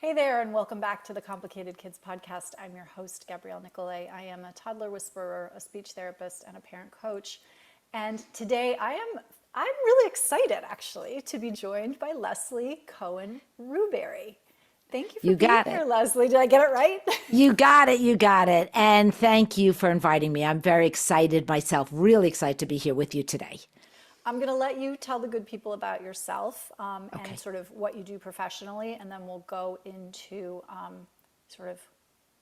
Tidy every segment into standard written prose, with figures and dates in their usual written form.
Hey there, and welcome back to the Complicated Kids podcast. I'm your host, Gabrielle Nicolay. I am a toddler whisperer, a speech therapist, and a parent coach. And today I'm really excited, actually, to be joined by Leslie Cohen Rubury. Thank you for You being got here, it. Leslie. Did I get it right? You got it. You got it. And thank you for inviting me. I'm very excited myself, really excited to be here with you today. I'm going to let you tell the good people about yourself and Okay. sort of what you do professionally, and then we'll go into sort of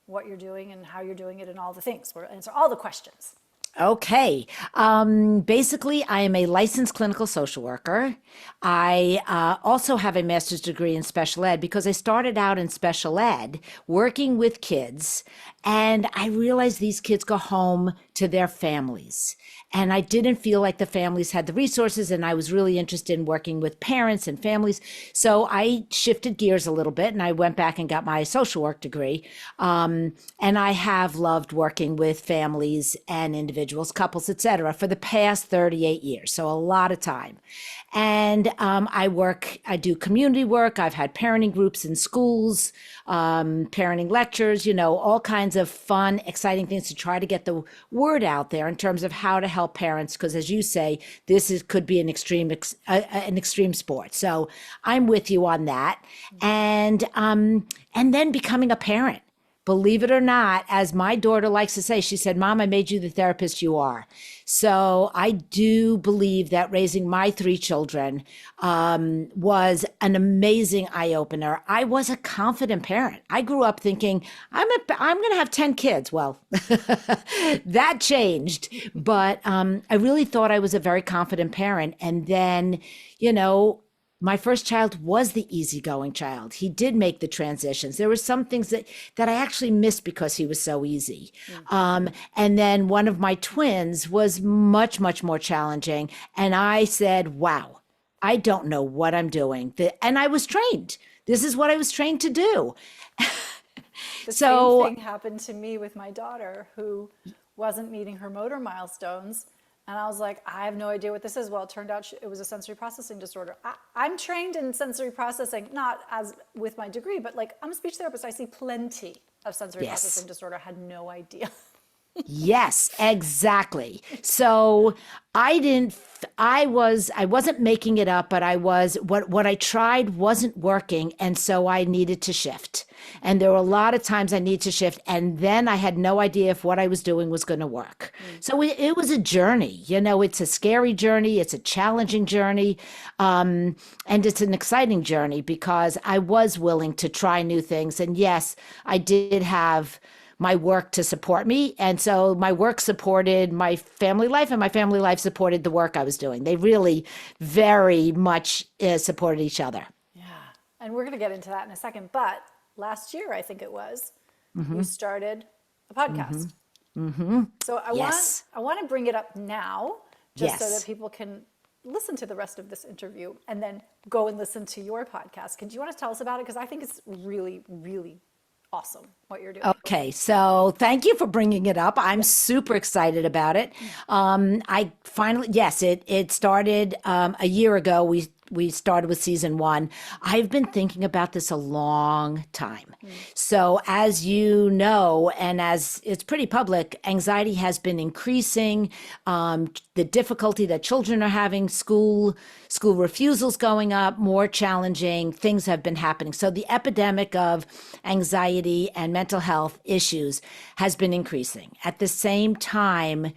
what you're doing and how you're doing it and all the things. We'll answer all the questions. Okay. Basically, I am a licensed clinical social worker. I also have a master's degree in special ed because I started out in special ed working with kids, and I realized these kids go home to their families. And I didn't feel like the families had the resources, and I was really interested in working with parents and families. So I shifted gears a little bit and I went back and got my social work degree. And I have loved working with families and individuals, couples, etc., for the past 38 years. So a lot of time. And I do community work. I've had parenting groups in schools, parenting lectures, all kinds of fun, exciting things to try to get the word out there in terms of how to help parents. Because as you say, could be an extreme sport. So I'm with you on that. And then becoming a parent. Believe it or not, as my daughter likes to say, she said, "Mom, I made you the therapist you are." So I do believe that raising my three children was an amazing eye opener. I was a confident parent. I grew up thinking, I'm going to have 10 kids. Well, that changed. But I really thought I was a very confident parent. And then, you know, my first child was the easygoing child. He did make the transitions. There were some things that I actually missed because he was so easy. And then one of my twins was much, much more challenging. And I said, wow, I don't know what I'm doing. And I was trained. This is what I was trained to do. The same So thing happened to me with my daughter who wasn't meeting her motor milestones. And I was like, I have no idea what this is. Well, it turned out it was a sensory processing disorder. I'm trained in sensory processing, not as with my degree, but like I'm a speech therapist. I see plenty of sensory yes. processing disorder. I had no idea. Yes, exactly. So I wasn't making it up, but what I tried wasn't working. And so I needed to shift. And there were a lot of times I needed to shift. And then I had no idea if what I was doing was going to work. So it was a journey. It's a scary journey. It's a challenging journey. And it's an exciting journey because I was willing to try new things. And yes, I did have my work to support me. And so my work supported my family life and my family life supported the work I was doing. They really very much supported each other. Yeah. And we're going to get into that in a second. But last year, I think it was, you started a podcast. So Yes. I want to bring it up now just so that Yes. people can listen to the rest of this interview and then go and listen to your podcast. Do you want to tell us about it? Because I think it's really, really awesome what you're doing. Okay, so thank you for bringing it up. I'm super excited about it. I finally, yes, it started a year ago. We started with season one. I've been thinking about this a long time. So as you know, and as it's pretty public, anxiety has been increasing. The difficulty that children are having, school refusals going up, more challenging things have been happening. So the epidemic of anxiety and mental health issues has been increasing. At the same time,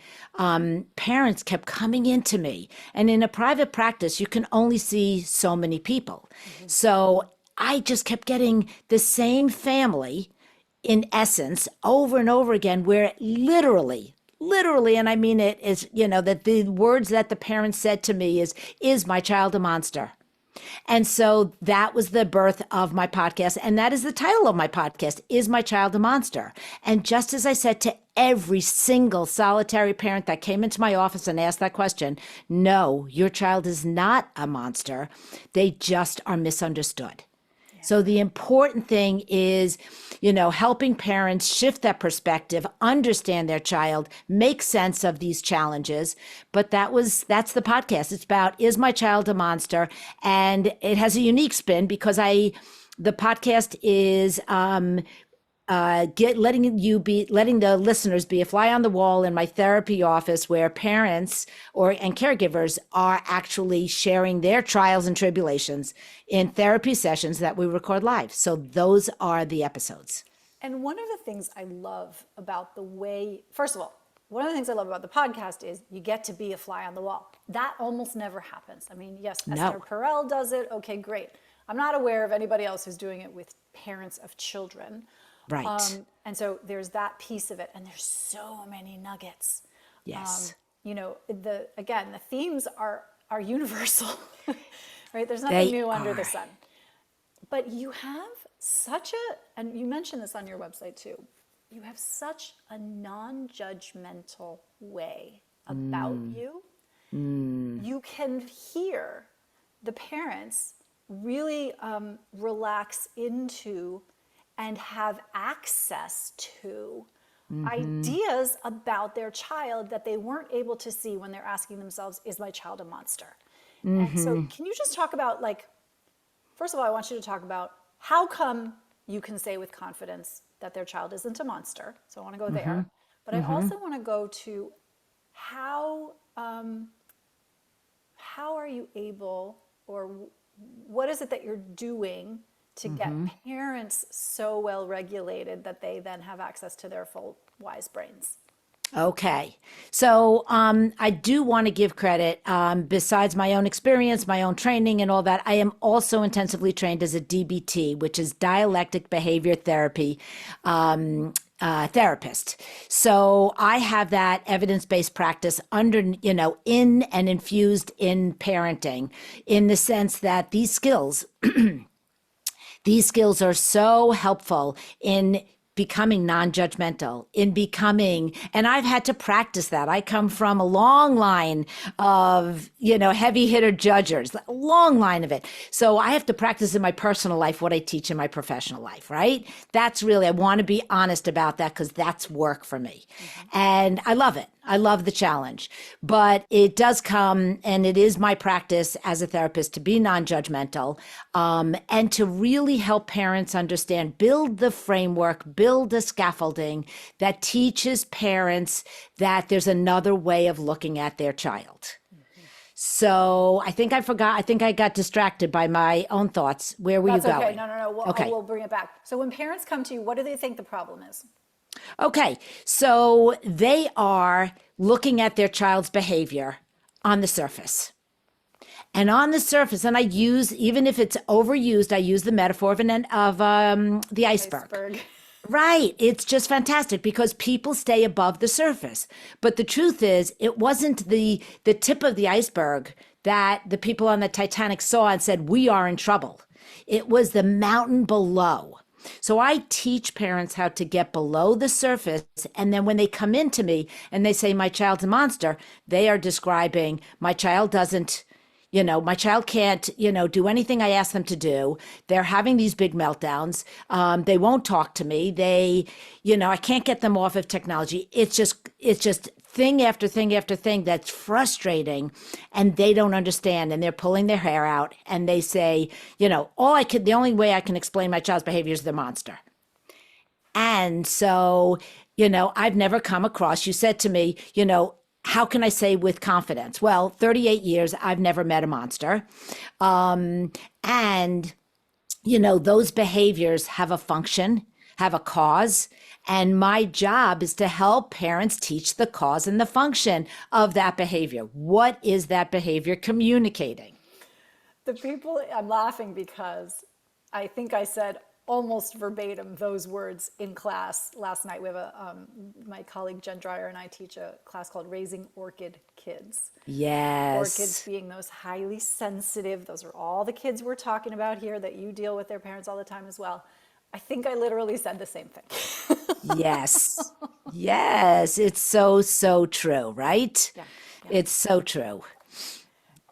parents kept coming into me. And in a private practice, you can only see so many people. So I just kept getting the same family in essence over and over again, where literally, and I mean it, is, that the words that the parents said to me is my child a monster? And so that was the birth of my podcast. And that is the title of my podcast, Is My Child a Monster? And just as I said to every single solitary parent that came into my office and asked that question, no, your child is not a monster. They just are misunderstood. So the important thing is, helping parents shift that perspective, understand their child, make sense of these challenges. But that's the podcast. It's about, is my child a monster? And it has a unique spin because the podcast is letting the listeners be a fly on the wall in my therapy office, where parents and caregivers are actually sharing their trials and tribulations in therapy sessions that we record live. So those are the episodes. And one of the things I love about first of all, one of the things I love about the podcast is you get to be a fly on the wall. That almost never happens. I mean, yes, Esther Perel does it. Okay, great. I'm not aware of anybody else who's doing it with parents of children. Right. And so there's that piece of it. And there's so many nuggets. Yes. The themes are universal, right? There's nothing new under the sun. But you have and you mentioned this on your website too, you have such a non-judgmental way about you. You can hear the parents really relax into and have access to ideas about their child that they weren't able to see when they're asking themselves, is my child a monster? And so can you just talk about, first of all, I want you to talk about how come you can say with confidence that their child isn't a monster. So I want to go there. But I also want to go to how are you able, or what is it that you're doing to get parents so well regulated that they then have access to their full wise brains? Okay. So I do want to give credit. Besides my own experience, my own training and all that, I am also intensively trained as a DBT, which is dialectic behavior therapy therapist. So I have that evidence-based practice in and infused in parenting, in the sense that these skills are so helpful in becoming non-judgmental, and I've had to practice that. I come from a long line of, heavy hitter judgers, a long line of it. So I have to practice in my personal life what I teach in my professional life, right? I want to be honest about that, because that's work for me. And I love it. I love the challenge, but it does come, and it is my practice as a therapist to be non-judgmental, and to really help parents understand, build the framework, build the scaffolding that teaches parents that there's another way of looking at their child. So I think I got distracted by my own thoughts. Where were you going? That's okay. No. We'll bring it back. So when parents come to you, what do they think the problem is? Okay, so they are looking at their child's behavior on the surface. And on the surface, and even if it's overused, I use the metaphor of the iceberg. Right. It's just fantastic because people stay above the surface. But the truth is, it wasn't the tip of the iceberg that the people on the Titanic saw and said, we are in trouble. It was the mountain below. So I teach parents how to get below the surface. And then when they come into me and they say, my child's a monster, they are describing, my child can't, do anything I ask them to do. They're having these big meltdowns. They won't talk to me. I can't get them off of technology. It's just thing after thing after thing that's frustrating, and they don't understand, and they're pulling their hair out, and they say, the only way I can explain my child's behavior is the monster. And so, I've never come across, you said to me, how can I say with confidence? Well, 38 years, I've never met a monster. Those behaviors have a function, have a cause. And my job is to help parents teach the cause and the function of that behavior. What is that behavior communicating? I'm laughing because I think I said almost verbatim those words in class last night. We have my colleague Jen Dreyer and I teach a class called Raising Orchid Kids. Yes. Orchids being those highly sensitive. Those are all the kids we're talking about here that you deal with their parents all the time as well. I think I literally said the same thing. Yes. Yes. It's so, so true, right? Yeah. It's so true.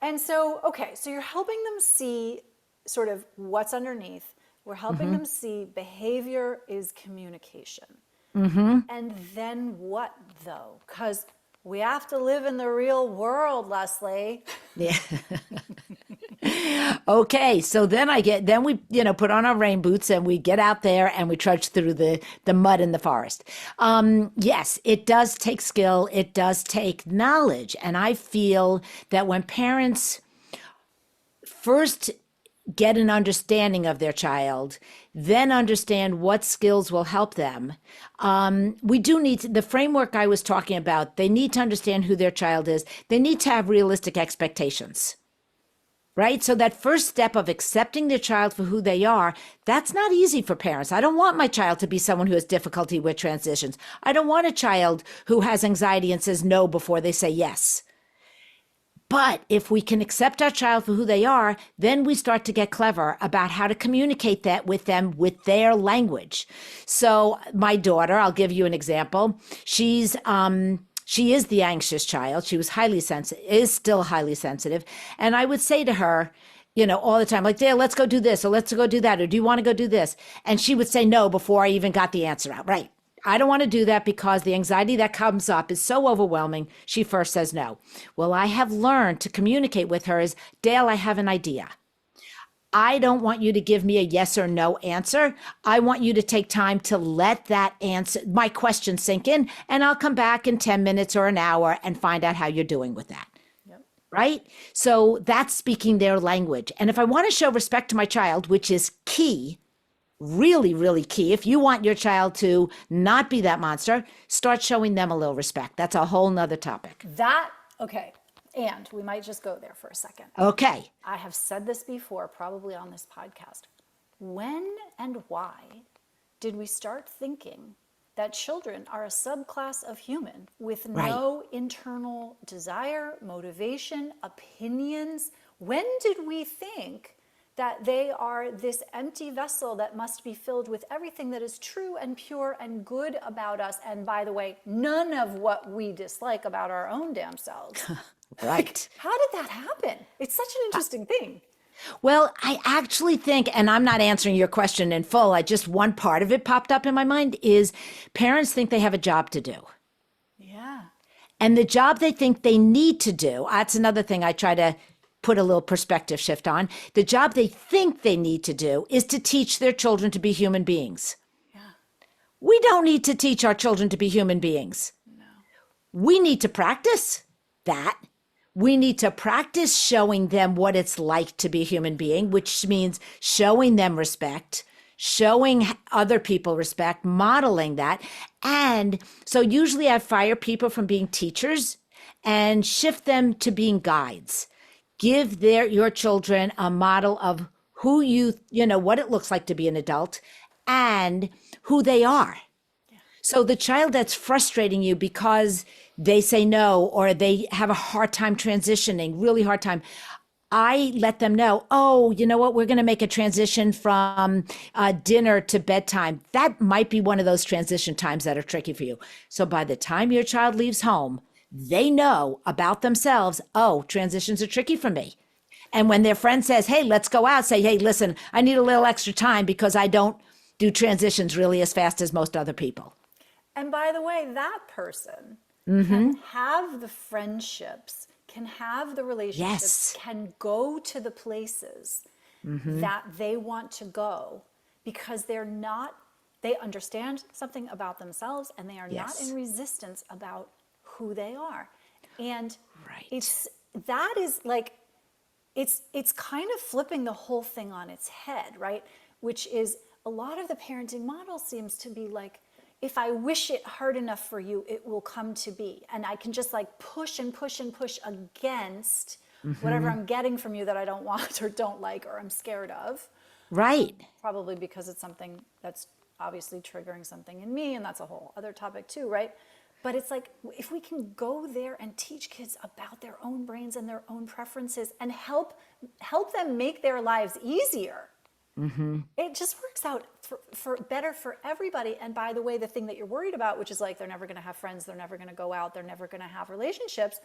And so, okay, so you're helping them see sort of what's underneath. We're helping them see behavior is communication. And then what, though? Because we have to live in the real world, Leslie. Yeah. Okay, so then we, put on our rain boots and we get out there and we trudge through the mud in the forest. Yes, it does take skill. It does take knowledge. And I feel that when parents first get an understanding of their child, then understand what skills will help them. We do need the framework I was talking about. They need to understand who their child is. They need to have realistic expectations, right? So that first step of accepting their child for who they are, that's not easy for parents. I don't want my child to be someone who has difficulty with transitions. I don't want a child who has anxiety and says no before they say yes. But if we can accept our child for who they are, then we start to get clever about how to communicate that with them with their language. So my daughter, I'll give you an example. She is the anxious child. She was is still highly sensitive. And I would say to her, all the time, like, Dale, let's go do this, or let's go do that, or do you want to go do this? And she would say no before I even got the answer out. Right. I don't want to do that because the anxiety that comes up is so overwhelming. She first says no. Well, I have learned to communicate with her as, Dale, I have an idea. I don't want you to give me a yes or no answer. I want you to take time to let that answer, my question sink in, and I'll come back in 10 minutes or an hour and find out how you're doing with that. Yep. Right? So that's speaking their language. And if I want to show respect to my child, which is key, really, really key. If you want your child to not be that monster, start showing them a little respect. That's a whole nother topic. Okay. And we might just go there for a second. Okay. I have said this before, probably on this podcast. When and why did we start thinking that children are a subclass of human with no internal desire, motivation, opinions? When did we think that they are this empty vessel that must be filled with everything that is true and pure and good about us? And by the way, none of what we dislike about our own damn selves. Right. How did that happen? It's such an interesting thing. Well, I actually think, and I'm not answering your question in full, one part of it popped up in my mind is parents think they have a job to do. Yeah. And the job they think they need to do, that's another thing I try to put a little perspective shift on. The job they think they need to do is to teach their children to be human beings. Yeah. We don't need to teach our children to be human beings. No. We need to practice that. We need to practice showing them what it's like to be a human being, which means showing them respect, showing other people respect, modeling that. And so usually I fire people from being teachers and shift them to being guides. Give your children a model of who what it looks like to be an adult and who they are. Yeah. So the child that's frustrating you because they say no, or they have a hard time transitioning, really hard time, I let them know, oh, you know what? We're going to make a transition from dinner to bedtime. That might be one of those transition times that are tricky for you. So by the time your child leaves home, they know about themselves, oh, transitions are tricky for me. And when their friend says, hey, let's go out, say, hey, listen, I need a little extra time because I don't do transitions really as fast as most other people. And by the way, that person can have the friendships, can have the relationships, can go to the places that they want to go because they understand something about themselves and they are not in resistance about who they are. And it's kind of flipping the whole thing on its head, right? Which is a lot of the parenting model seems to be like, if I wish it hard enough for you, it will come to be. And I can just like push and push and push against whatever I'm getting from you that I don't want or don't like or I'm scared of. Right. Probably because it's something that's obviously triggering something in me, and that's a whole other topic too, right? But it's like, if we can go there and teach kids about their own brains and their own preferences and help them make their lives easier, it just works out for better for everybody. And by the way, the thing that you're worried about, which is like they're never going to have friends, they're never going to go out, they're never going to have relationships,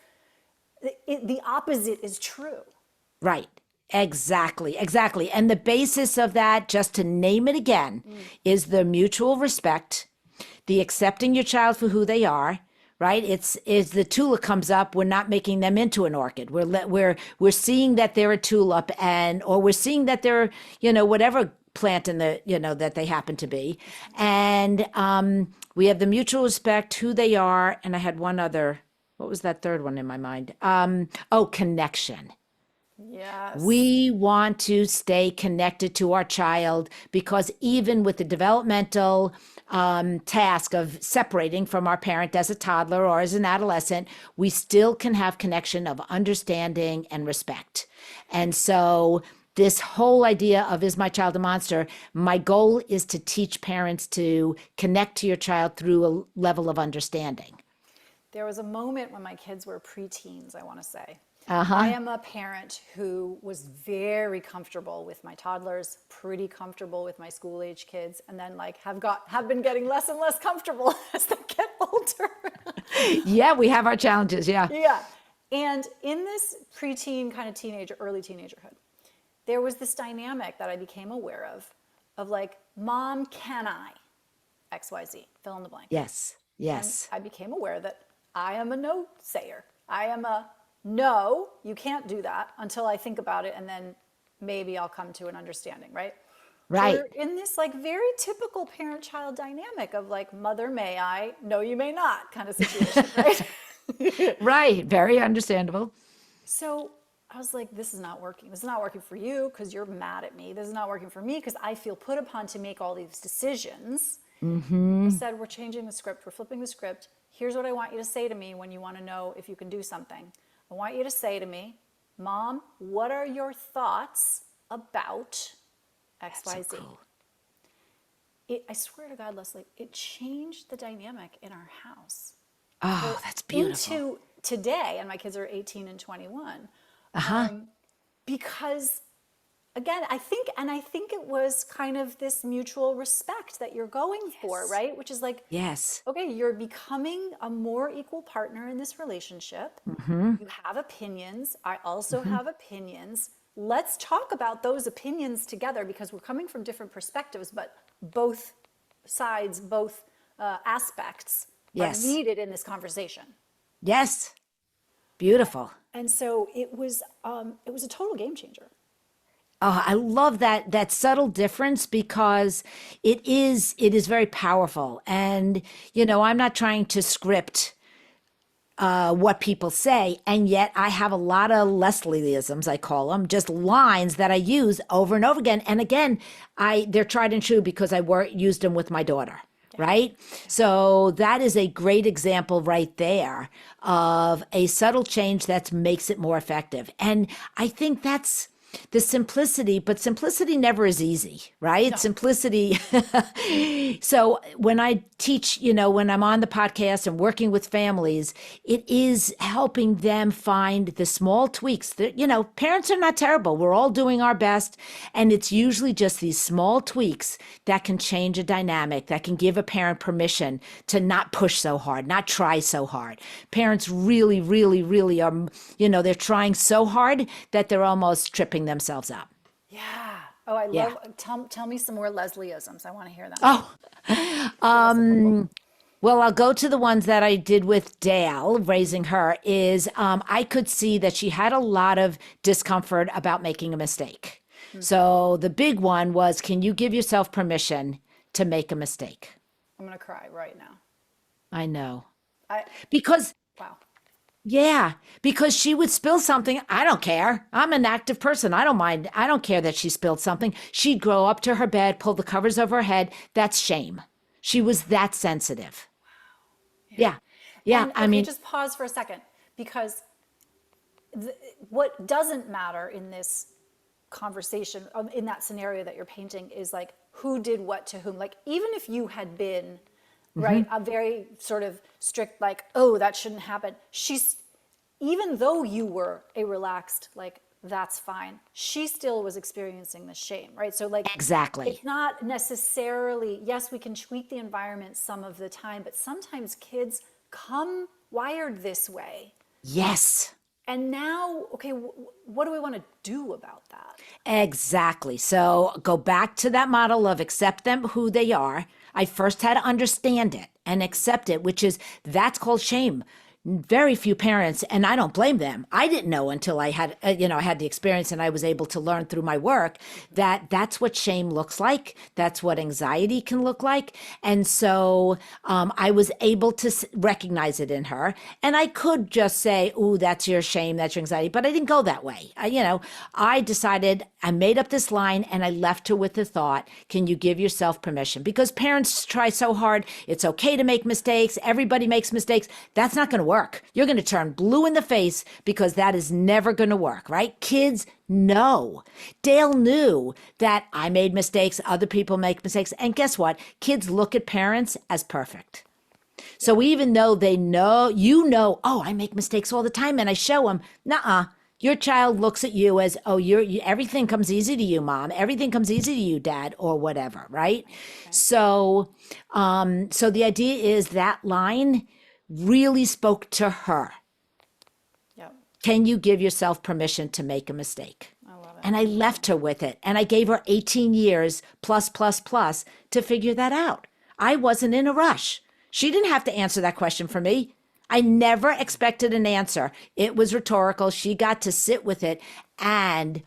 the opposite is true. Right. Exactly, exactly. And the basis of that, just to name it again, is the mutual respect, the accepting your child for who they are, right? It's is the tulip comes up, we're not making them into an orchid. We're seeing that they're a tulip, and or we're seeing that they're, whatever plant in the, that they happen to be. And we have the mutual respect, who they are, and I had one other, what was that third one in my mind? Connection. Yes. We want to stay connected to our child because even with the developmental task of separating from our parent as a toddler or as an adolescent, we still can have connection of understanding and respect. And so this whole idea of is my child a monster, my goal is to teach parents to connect to your child through a level of understanding. There was a moment when my kids were preteens, I want to say. I Uh-huh. am a parent who was very comfortable with my toddlers, pretty comfortable with my school age kids, and then like have been getting less and less comfortable as they get older. Yeah, we have our challenges. Yeah. Yeah. And in this preteen kind of teenager, early teenagerhood, there was this dynamic that I became aware of like, mom, can I? XYZ, fill in the blank. Yes. And Yes. I became aware that I am a no sayer. I am a no, you can't do that until I think about it and then maybe I'll come to an understanding, right? So Right. we're in this like very typical parent-child dynamic of like, mother, may I? No, you may not kind of situation, right? Right. Very understandable. So I was like, this is not working. This is not working for you because you're mad at me. This is not working for me because I feel put upon to make all these decisions. I said, we're changing the script. We're flipping the script. Here's what I want you to say to me when you want to know if you can do something. I want you to say to me, Mom, what are your thoughts about So XYZ? cool. I swear to God, Leslie, it changed the dynamic in our house. Oh, that's beautiful. Into today, and my kids are 18 and 21, Uh-huh. because again, I think it was kind of this mutual respect that you're going for, Yes. right? Which is like, Yes. okay, you're becoming a more equal partner in this relationship. Mm-hmm. You have opinions. I also Mm-hmm. have opinions. Let's talk about those opinions together because we're coming from different perspectives, but both sides, both aspects are Yes. needed in this conversation. Yes. Beautiful. And so it was a total game changer. Oh, I love that subtle difference because it is very powerful. And I'm not trying to script what people say, and yet I have a lot of Leslieisms, I call them, just lines that I use over and over again. And again, they're tried and true because used them with my daughter. Right? So that is a great example right there of a subtle change that makes it more effective. And I think that's the simplicity, but simplicity never is easy, right? No. Simplicity. So when I teach, when I'm on the podcast and working with families, it is helping them find the small tweaks that, parents are not terrible. We're all doing our best. And it's usually just these small tweaks that can change a dynamic, that can give a parent permission to not push so hard, not try so hard. Parents really, really, really are, they're trying so hard that they're almost tripping themselves up. Yeah. Oh, I Yeah. love, tell me some more Leslieisms. I want to hear them. Oh, Give us a couple. well, I'll go to the ones that I did with Dale, raising her, is I could see that she had a lot of discomfort about making a mistake. So the big one was, can you give yourself permission to make a mistake? I'm going to cry right now. I know. I, Because wow. Yeah, because she would spill something. I don't care. I'm an active person. I don't mind. I don't care that she spilled something. She'd go up to her bed, pull the covers over her head. That's shame. She was that sensitive. Yeah. Yeah. And I okay, mean, just pause for a second because what doesn't matter in this conversation, in that scenario that you're painting, is like who did what to whom. Like, even if you had been, right, a very sort of strict, like, oh, that shouldn't happen. Even though you were a relaxed, like, that's fine, she still was experiencing the shame, right? So, like, exactly. it's not necessarily, yes, we can tweak the environment some of the time, but sometimes kids come wired this way. Yes. And now, okay, what do we want to do about that? Exactly. So go back to that model of accept them who they are. I first had to understand it and accept it, which is that's called shame. Very few parents, and I don't blame them. I didn't know until I had, I had the experience and I was able to learn through my work that that's what shame looks like. That's what anxiety can look like. And so I was able to recognize it in her. And I could just say, "Ooh, that's your shame, that's your anxiety." But I didn't go that way. I decided I made up this line and I left her with the thought, can you give yourself permission? Because parents try so hard. It's okay to make mistakes. Everybody makes mistakes. That's not going to work. You're going to turn blue in the face because that is never going to work, right? Kids know. Dale knew that I made mistakes. Other people make mistakes. And guess what? Kids look at parents as perfect. So even though they know, oh, I make mistakes all the time and I show them, nuh-uh. Your child looks at you as, oh, everything comes easy to you, mom. Everything comes easy to you, dad, or whatever, right? Okay. So the idea is that line really spoke to her. Yep. Can you give yourself permission to make a mistake? I love it. And I left her with it. And I gave her 18 years plus, plus, plus to figure that out. I wasn't in a rush. She didn't have to answer that question for me. I never expected an answer. It was rhetorical. She got to sit with it. And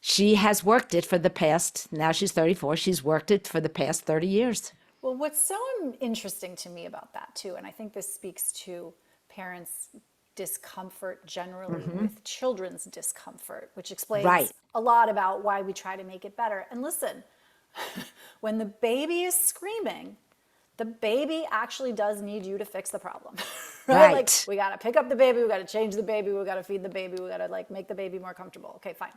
she has worked it for the past, now she's 34, she's worked it for the past 30 years. Well, what's so interesting to me about that too, and I think this speaks to parents' discomfort generally with children's discomfort, which explains Right. a lot about why we try to make it better. And listen, when the baby is screaming, the baby actually does need you to fix the problem, right? Like Right. we got to pick up the baby, we got to change the baby, we got to feed the baby, we got to like make the baby more comfortable. Okay, fine.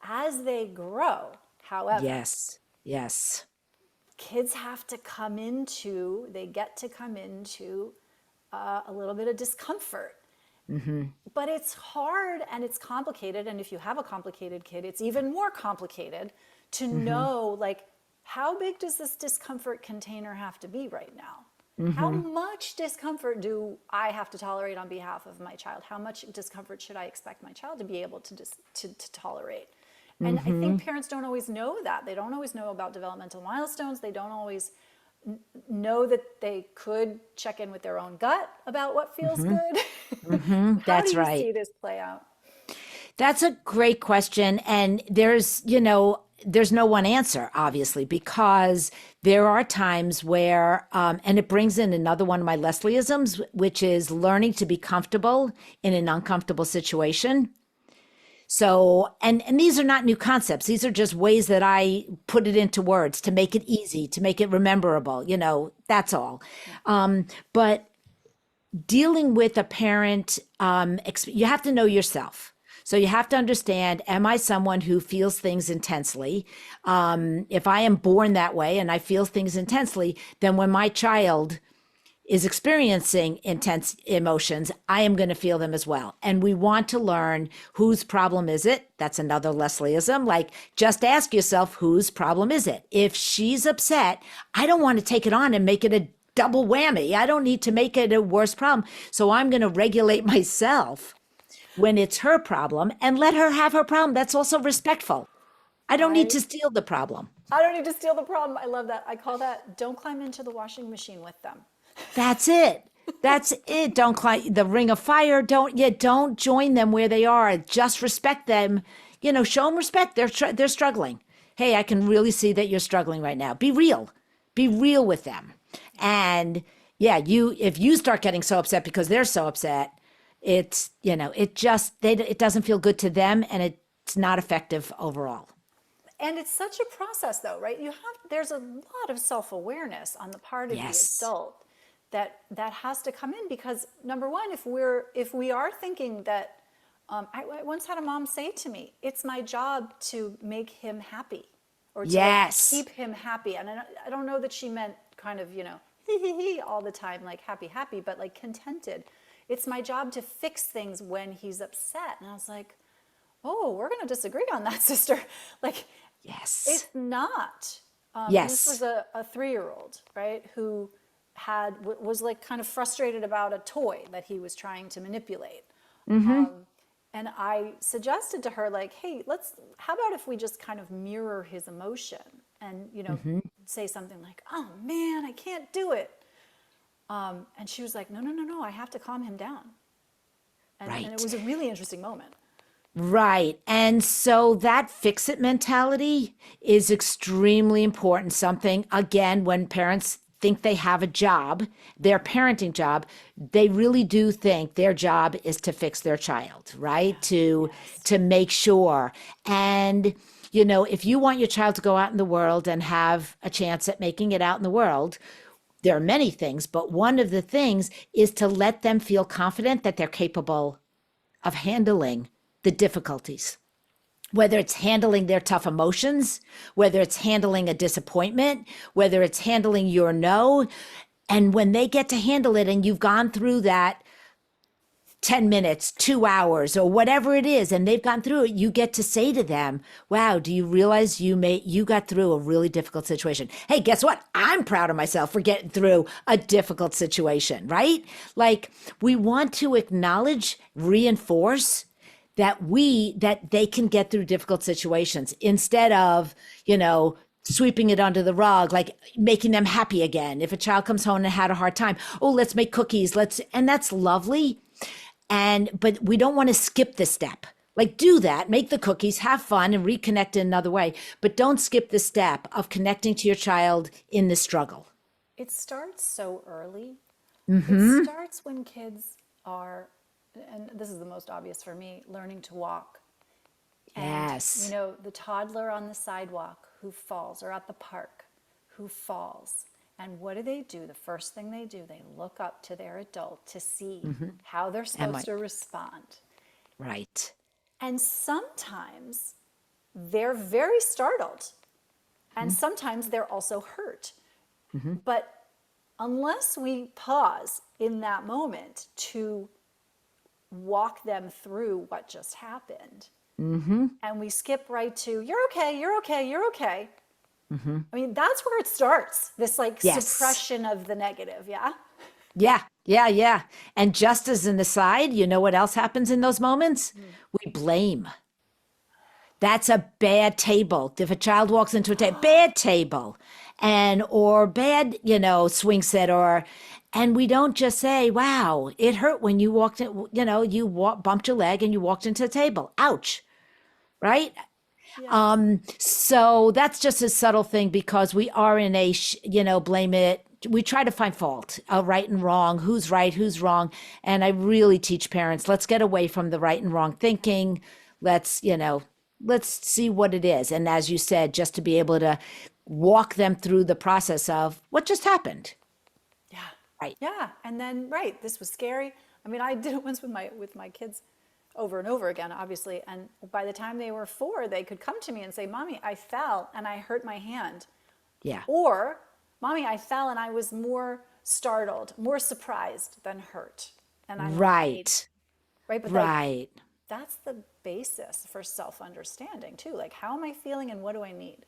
As they grow, however, Yes. Yes. kids have to come into, they get to come into a little bit of discomfort. But it's hard and it's complicated. And if you have a complicated kid, it's even more complicated to know, like, how big does this discomfort container have to be right now? How much discomfort do I have to tolerate on behalf of my child? How much discomfort should I expect my child to be able to tolerate? And I think parents don't always know that. They don't always know about developmental milestones. They don't always know that they could check in with their own gut about what feels good. How That's do you right. see this play out? That's a great question. And there's no one answer, obviously, because there are times where, and it brings in another one of my Leslieisms, which is learning to be comfortable in an uncomfortable situation. So, and these are not new concepts. These are just ways that I put it into words to make it easy, to make it rememberable, that's all. But dealing with a parent, you have to know yourself. So you have to understand, am I someone who feels things intensely? If I am born that way and I feel things intensely, then when my child is experiencing intense emotions, I am going to feel them as well. And we want to learn whose problem is it? That's another Leslieism. Like, just ask yourself, whose problem is it? If she's upset, I don't want to take it on and make it a double whammy. I don't need to make it a worse problem. So I'm going to regulate myself when it's her problem and let her have her problem. That's also respectful. I don't need I to steal the problem. I don't need to steal the problem. I love that. I call that don't climb into the washing machine with them. That's it. That's it. Don't climb the ring of fire. Don't join them where they are. Just respect them. Show them respect. They're struggling. Hey, I can really see that you're struggling right now. Be real. Be real with them. And yeah, if you start getting so upset because they're so upset, it doesn't feel good to them and it's not effective overall. And it's such a process though, right? There's a lot of self-awareness on the part of the Yes. adult that has to come in, because number one, if we are thinking that, I once had a mom say to me, it's my job to make him happy or to Yes. keep him happy. And I don't know that she meant kind of, all the time, like happy, but like contented. It's my job to fix things when he's upset. And I was like, oh, we're going to disagree on that, sister. Like, Yes. it's not. Yes. This was a 3-year-old, right, who was like kind of frustrated about a toy that he was trying to manipulate. And I suggested to her, like, hey, how about if we just kind of mirror his emotion and, say something like, oh man, I can't do it. And she was like, no, no, no, no, I have to calm him down. And it Right. was a really interesting moment. Right. And so that fix it mentality is extremely important. Something, again, when parents think they have a job, their parenting job, they really do think their job is to fix their child, right? To make sure. And if you want your child to go out in the world and have a chance at making it out in the world, there are many things, but one of the things is to let them feel confident that they're capable of handling the difficulties, whether it's handling their tough emotions, whether it's handling a disappointment, whether it's handling your no. And when they get to handle it and you've gone through that 10 minutes, 2 hours, or whatever it is, and they've gone through it, you get to say to them, wow, do you realize you got through a really difficult situation? Hey, guess what? I'm proud of myself for getting through a difficult situation, right? Like, we want to acknowledge, reinforce that they can get through difficult situations instead of, sweeping it under the rug, like making them happy again. If a child comes home and had a hard time, oh, let's make cookies. And that's lovely. But we don't want to skip the step. Like, do that, make the cookies, have fun, and reconnect in another way. But don't skip the step of connecting to your child in the struggle. It starts so early. It starts when kids are, and this is the most obvious for me, learning to walk. Yes. And, the toddler on the sidewalk who falls, or at the park who falls. And what do? The first thing they do, they look up to their adult to see how they're supposed to respond. Right. And sometimes they're very startled. And sometimes they're also hurt. But unless we pause in that moment to walk them through what just happened, and we skip right to, you're okay, you're okay, you're okay. I mean, that's where it starts, this suppression of the negative, yeah? Yeah. And just as an aside, you know what else happens in those moments? We blame. That's a bad table. If a child walks into a bad table or bad, swing set and we don't just say, wow, it hurt when you walked in, bumped your leg and you walked into the table. Ouch. Right? Yes. So that's just a subtle thing because we are in a, blame it. We try to find fault, right and wrong, who's right, who's wrong. And I really teach parents, let's get away from the right and wrong thinking. Let's see what it is. And as you said, just to be able to walk them through the process of what just happened. Yeah. Right. Yeah. And then, this was scary. I mean, I did it once with my kids over and over again, obviously. And by the time they were 4, they could come to me and say, Mommy, I fell and I hurt my hand. Yeah. Or, Mommy, I fell and I was more startled, more surprised than hurt. And I'm right. Right. But right. That's the basis for self-understanding too. Like, how am I feeling and what do I need?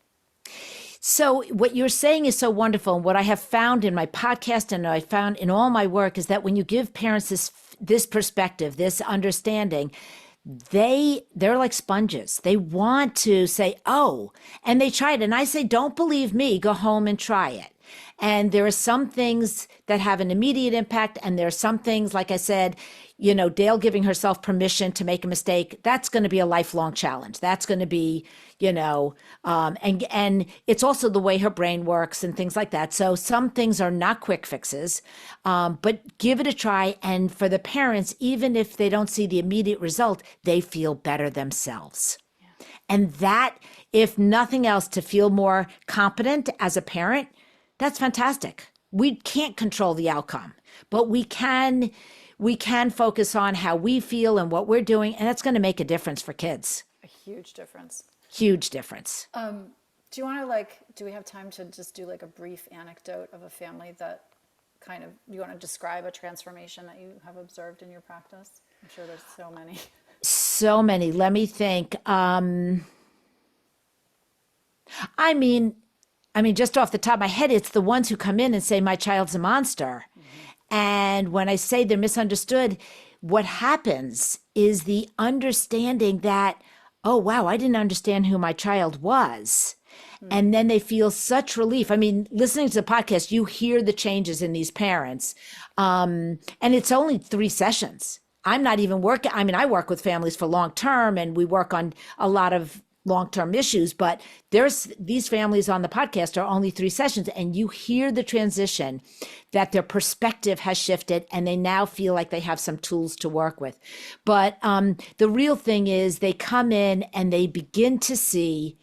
So what you're saying is so wonderful. And what I have found in my podcast and I found in all my work is that when you give parents this perspective, this understanding, they're like sponges. They want to say, oh, and they try it. And I say, don't believe me, go home and try it. And there are some things that have an immediate impact. And there are some things, like I said, Dale giving herself permission to make a mistake, that's going to be a lifelong challenge. That's going to be, and it's also the way her brain works and things like that. So some things are not quick fixes, but give it a try. And for the parents, even if they don't see the immediate result, they feel better themselves. Yeah. And that, if nothing else, to feel more competent as a parent, that's fantastic. We can't control the outcome, but we can focus on how we feel and what we're doing, and that's going to make a difference for kids. A huge difference. Huge difference. Do you want to do we have time to just do a brief anecdote of a family that you want to describe a transformation that you have observed in your practice? I'm sure there's so many. So many. Let me think. I mean, just off the top of my head, it's the ones who come in and say, my child's a monster. And when I say they're misunderstood, what happens is the understanding that, oh, wow, I didn't understand who my child was. And then they feel such relief. I mean, listening to the podcast, you hear the changes in these parents. And it's only 3 sessions. I'm not even working. I mean, I work with families for long term and we work on a lot of long-term issues, but there's these families on the podcast are only 3 sessions, and you hear the transition that their perspective has shifted and they now feel like they have some tools to work with. But the real thing is they come in and they begin to see,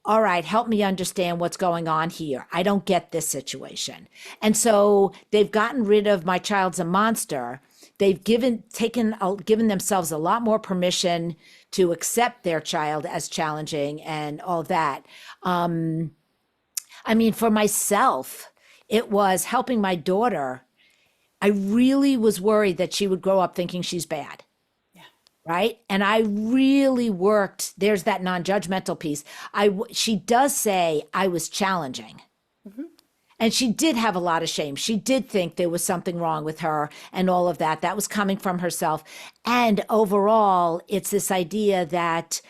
all right, help me understand what's going on here. I don't get this situation. And so they've gotten rid of my child's a monster. They've given themselves a lot more permission to accept their child as challenging and all that. I mean, for myself, it was helping my daughter. I really was worried that she would grow up thinking she's bad. Right. And I really worked. There's that non-judgmental piece. She does say I was challenging. And she did have a lot of shame. She did think there was something wrong with her and all of that. That was coming from herself. And overall, it's this idea that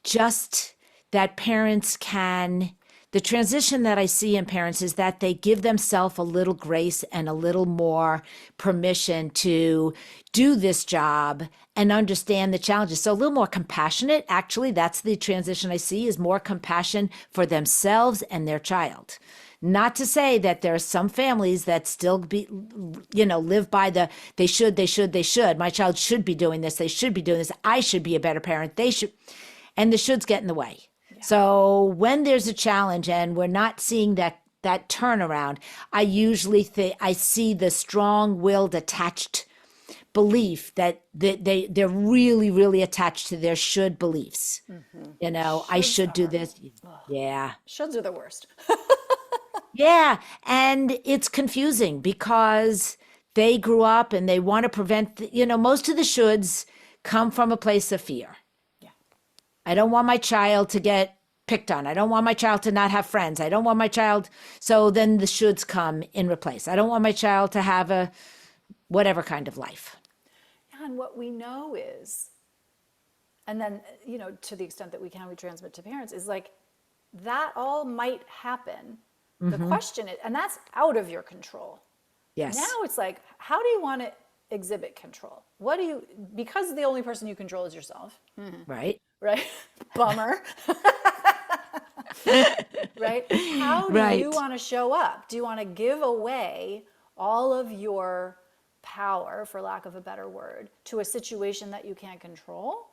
just that parents can, the transition that I see in parents is that they give themselves a little grace and a little more permission to do this job and understand the challenges. So a little more compassionate, actually, that's the transition I see, is more compassion for themselves and their child. Not to say that there are some families that still live by the, they should. My child should be doing this. They should be doing this. I should be a better parent. They should. And the shoulds get in the way. Yeah. So when there's a challenge and we're not seeing that turnaround, I usually I see the strong-willed attached belief that they're really, really attached to their should beliefs. Shoulds I should do this. Yeah. Shoulds are the worst. Yeah. And it's confusing because they grew up and they want to prevent, most of the shoulds come from a place of fear. Yeah. I don't want my child to get picked on. I don't want my child to not have friends. I don't want my child. So then the shoulds come in replace. I don't want my child to have a whatever kind of life. And what we know is, and then, to the extent that we transmit to parents, is like that all might happen. The question is, and that's out of your control. Yes. Now it's like, how do you want to exhibit control? Because the only person you control is yourself. Right. Right. Bummer. Right. How do you want to show up? Do you want to give away all of your power, for lack of a better word, to a situation that you can't control?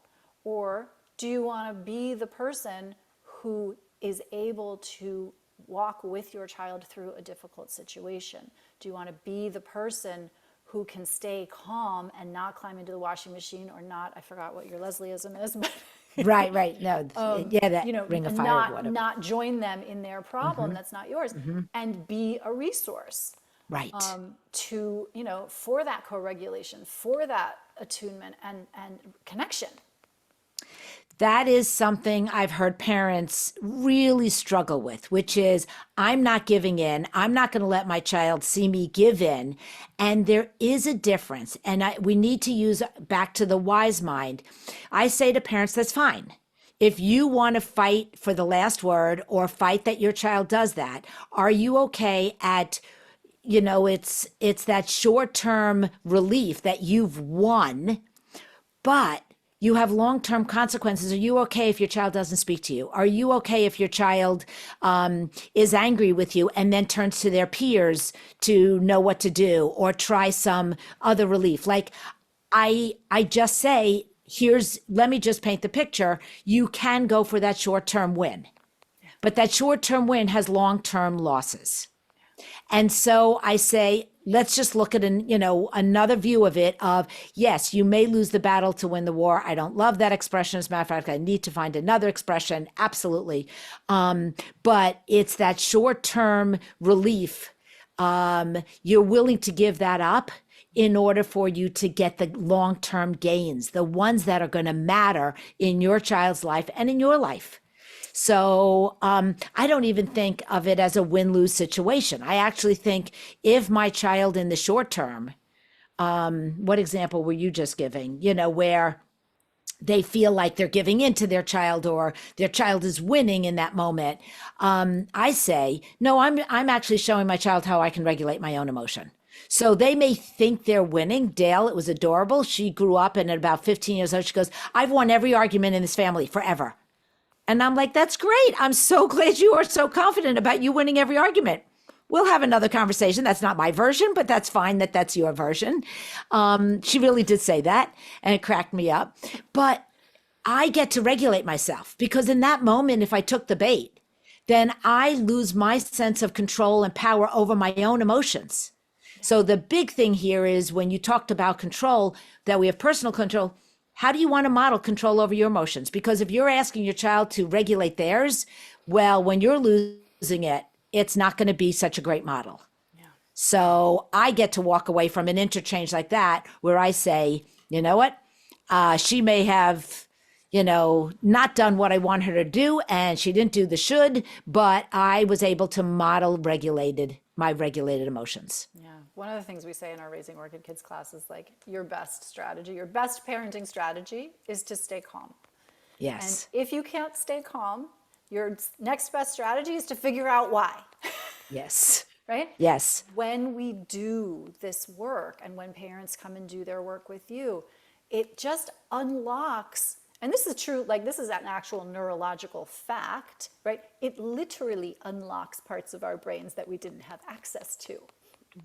Or do you want to be the person who is able to walk with your child through a difficult situation? Do you want to be the person who can stay calm and not climb into the washing machine or not, I forgot what your Leslieism is, but Right. No, that ring of fire, whatever. Not join them in their problem that's not yours, and be a resource. Right. To, for that co-regulation, for that attunement and connection. That is something I've heard parents really struggle with, which is, I'm not giving in. I'm not going to let my child see me give in. And there is a difference. And we need to use back to the wise mind. I say to parents, that's fine. If you want to fight for the last word or fight that your child does that, are you okay at, it's that short-term relief that you've won, but you have long-term consequences. Are you okay if your child doesn't speak to you? Are you okay if your child is angry with you and then turns to their peers to know what to do or try some other relief? Like I just say, let me just paint the picture. You can go for that short-term win, but that short-term win has long-term losses. And so I say, let's just look at another view of it of, yes, you may lose the battle to win the war. I don't love that expression. As a matter of fact, I need to find another expression. Absolutely. But it's that short-term relief. You're willing to give that up in order for you to get the long-term gains, the ones that are going to matter in your child's life and in your life. So I don't even think of it as a win-lose situation. I actually think if my child in the short term What example were you just giving? Where they feel like they're giving in to their child or their child is winning in that moment. I say, no, I'm actually showing my child how I can regulate my own emotion. So they may think they're winning. Dale, it was adorable. She grew up and at about 15 years old, she goes, I've won every argument in this family forever. And I'm like, that's great. I'm so glad you are so confident about you winning every argument. We'll have another conversation. That's not my version, but that's fine that that's your version. She really did say that, and it cracked me up. But I get to regulate myself because in that moment, if I took the bait, then I lose my sense of control and power over my own emotions. So the big thing here is when you talked about control, that we have personal control. How do you want to model control over your emotions? Because if you're asking your child to regulate theirs, well, when you're losing it, it's not going to be such a great model. Yeah. So I get to walk away from an interchange like that where I say, you know what? She may have, not done what I want her to do and she didn't do the should, but I was able to model my regulated emotions. Yeah. One of the things we say in our Raising Orchid Kids class is like your best strategy, your best parenting strategy is to stay calm. Yes. And if you can't stay calm, your next best strategy is to figure out why. Yes. Right? Yes. When we do this work and when parents come and do their work with you, it just unlocks, and this is true, like this is an actual neurological fact, right? It literally unlocks parts of our brains that we didn't have access to.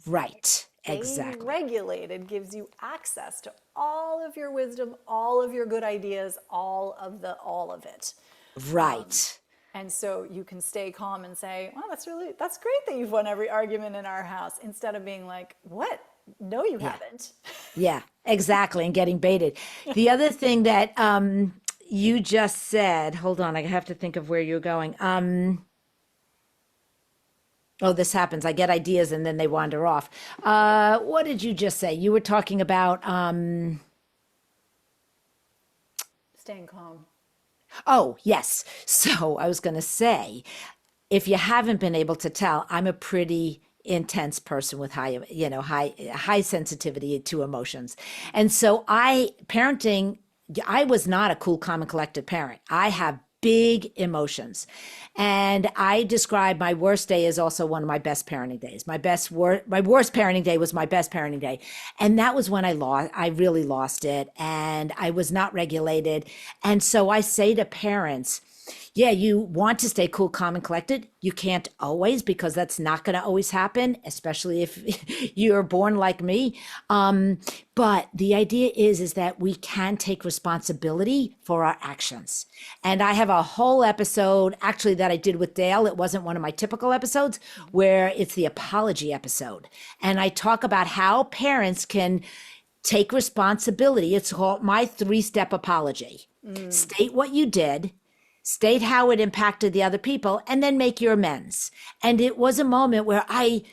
Right. Exactly. Being regulated gives you access to all of your wisdom, all of your good ideas, all of it. Right. And so you can stay calm and say, well, that's great that you've won every argument in our house, instead of being like, what? No, you haven't. Yeah, exactly. And getting baited. The other thing that you just said, hold on, I have to think of where you're going. Oh, this happens. I get ideas and then they wander off. What did you just say? You were talking about Staying calm. Oh, yes. So I was going to say, if you haven't been able to tell, I'm a pretty intense person with high sensitivity to emotions. And so I was not a cool, calm, and collected parent. I have big emotions. And I describe my worst day as also one of my best parenting days. My worst parenting day was my best parenting day. And that was when I really lost it and I was not regulated. And so I say to parents, yeah, you want to stay cool, calm, and collected. You can't always, because that's not going to always happen, especially if you're born like me. But the idea is that we can take responsibility for our actions. And I have a whole episode actually that I did with Dale. It wasn't one of my typical episodes, where it's the apology episode. And I talk about how parents can take responsibility. It's called my 3-step apology. State what you did, state how it impacted the other people, and then make your amends. And it was a moment where I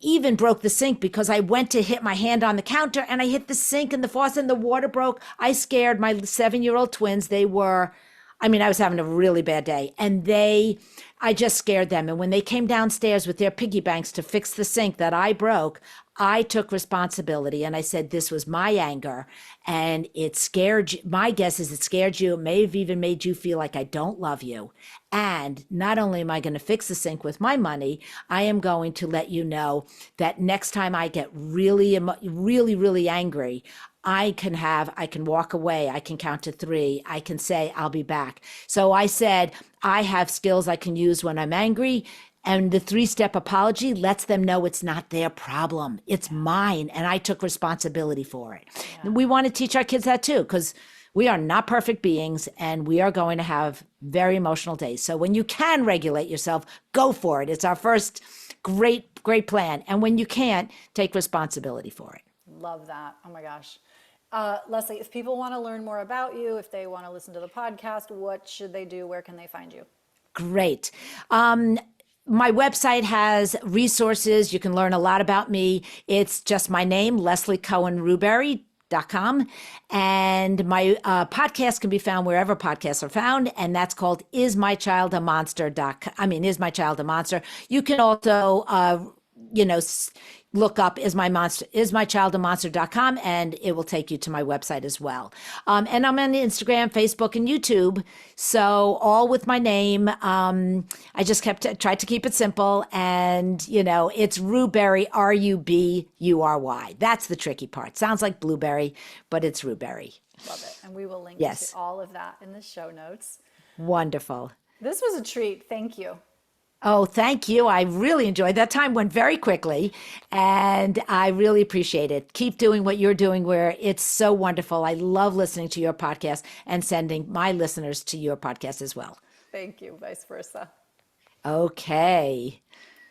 even broke the sink because I went to hit my hand on the counter and I hit the sink and the faucet and the water broke. I scared my 7-year-old twins. I was having a really bad day, and I just scared them. And when they came downstairs with their piggy banks to fix the sink that I broke, I took responsibility and I said, this was my anger and it scared you. My guess is it scared you. It may have even made you feel like I don't love you. And not only am I going to fix the sink with my money, I am going to let you know that next time I get really, really, really angry, I can walk away. I can count to 3. I can say, I'll be back. So I said, I have skills I can use when I'm angry. And the 3-step apology lets them know it's not their problem. It's mine. And I took responsibility for it. Yeah. We want to teach our kids that too, because we are not perfect beings and we are going to have very emotional days. So when you can regulate yourself, go for it. It's our first great plan. And when you can't, take responsibility for it. Love that. Oh my gosh. Leslie, if people want to learn more about you, if they want to listen to the podcast, what should they do? Where can they find you? Great. My website has resources. You can learn a lot about me. It's just my name, LeslieCohenRubury.com. And my podcast can be found wherever podcasts are found. And that's called Is My Child a Monster? Is My Child a Monster? You can also look up ismychild a monster.com, and it will take you to my website as well. And I'm on Instagram, Facebook, and YouTube. So all with my name. I just tried to keep it simple. And, it's Rubury, Rubury. That's the tricky part. Sounds like blueberry, but it's Rubury. Love it. And we will link Yes. to all of that in the show notes. Wonderful. This was a treat. Thank you. Oh, thank you. I really enjoyed that. Time went very quickly, and I really appreciate it. Keep doing what you're doing, where it's so wonderful. I love listening to your podcast and sending my listeners to your podcast as well. Thank you. Vice versa. Okay.